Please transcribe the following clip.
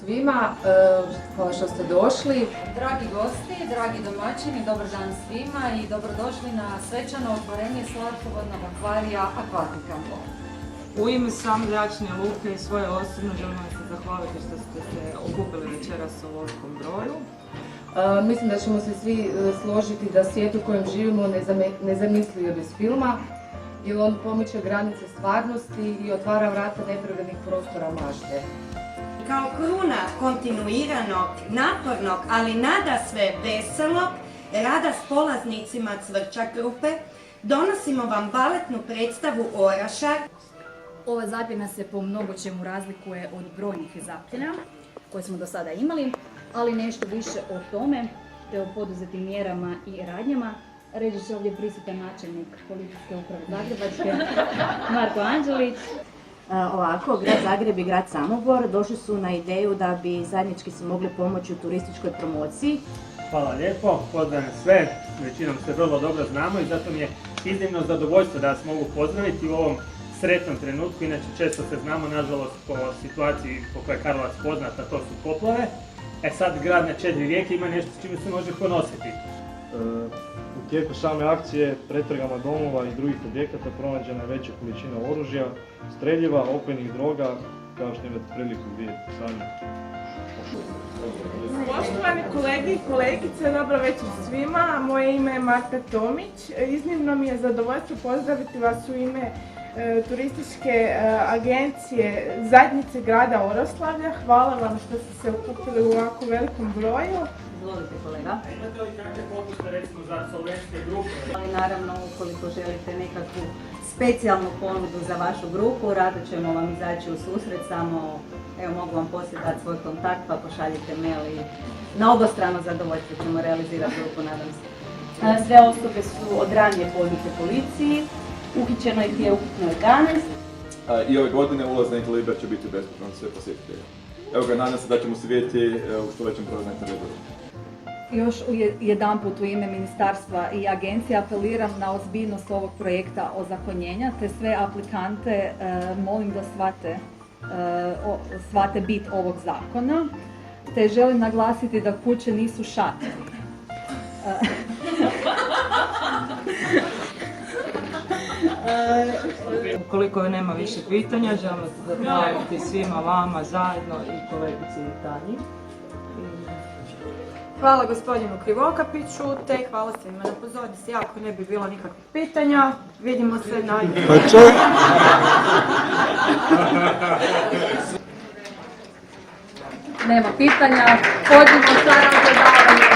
svima, hvala što ste došli. Dragi gosti, dragi domaćini, dobar dan svima i dobrodošli na svečano otvorenje slatkovodnog akvarija Akvatika. U ime same Zračne luke i svoje osobno želim vam se zahvaliti što ste se okupili večeras u ovolikom broju. Mislim da ćemo se svi složiti da svijet u kojem živimo nezamisliv je bez filma, jer on pomiče granice stvarnosti i otvara vrata nepravednih prostora mašte. Kao kruna kontinuiranog, napornog, ali nadasve veselog rada s polaznicima Cvrčak grupe, donosimo vam baletnu predstavu Orašar. Ova zapljena se po mnogo čemu razlikuje od brojnih zapljena koje smo do sada imali, ali nešto više o tome te o poduzetim mjerama i radnjama reći će ovdje prisutan načelnik Policijske uprave Zagrebačke, Marko Anđelić. Ovako, grad Zagreb i grad Samobor došli su na ideju da bi zajednički se mogli pomoći u turističkoj promociji. Hvala lijepo, pozdravljam sve, većinom se vrlo dobro znamo i zato mi je iznimno zadovoljstvo da vas mogu pozdraviti u ovom sretnom trenutku. Inače često se znamo, nažalost, po situaciji po kojoj je Karlovac poznat, a to su poplave. Sad grad na 4 rijeke ima nešto s čime se može ponositi. U tijeku same akcije pretragama domova i drugih objekata pronađena je veća količina oružja, streljiva, opojnih droga, kao što imate priliku vidjeti sami. Poštovani kolege i kolegice, dobro večer svima. Moje ime je Marta Tomić. Iznimno mi je zadovoljstvo pozdraviti vas u ime turističke agencije Zajednice grada Oroslavlja. Hvala vam što ste se okupili u ovako velikom broju. Izvolite kolega. Imate li kakve popuste recimo za solvenske grupe? Ali naravno, ukoliko želite nekakvu specijalnu ponudu za vašu grupu, rado ćemo vam izaći u susret, samo evo mogu vam poslije dati svoj kontakt pa pošaljite mail i na obostrano zadovoljstvo ćemo realizirati grupu, nadam se. Sve osobe su od ranije poznate policiji, uhićeno ih je ukupno 11. I ove godine ulaz na Inteliber će biti besplatan sve posjetitelje. Evo ga, nadam se da ćemo se vidjeti u što većem broju na Inteliberu. Još jedanput u ime ministarstva i agencije apeliram na ozbiljnost ovog projekta ozakonjenja, te sve aplikante molim da shvate bit ovog zakona, te želim naglasiti da kuće nisu šatori. Ukoliko nema više pitanja, želim se zahvaliti svima vama zajedno i kolegici Tanji. Hvala gospodinu Krivokapiću, te hvala svima na pozornosti. Ako ne bi bilo nikakvih pitanja, vidimo se na... Nema pitanja, pođimo sa razgodavanjem.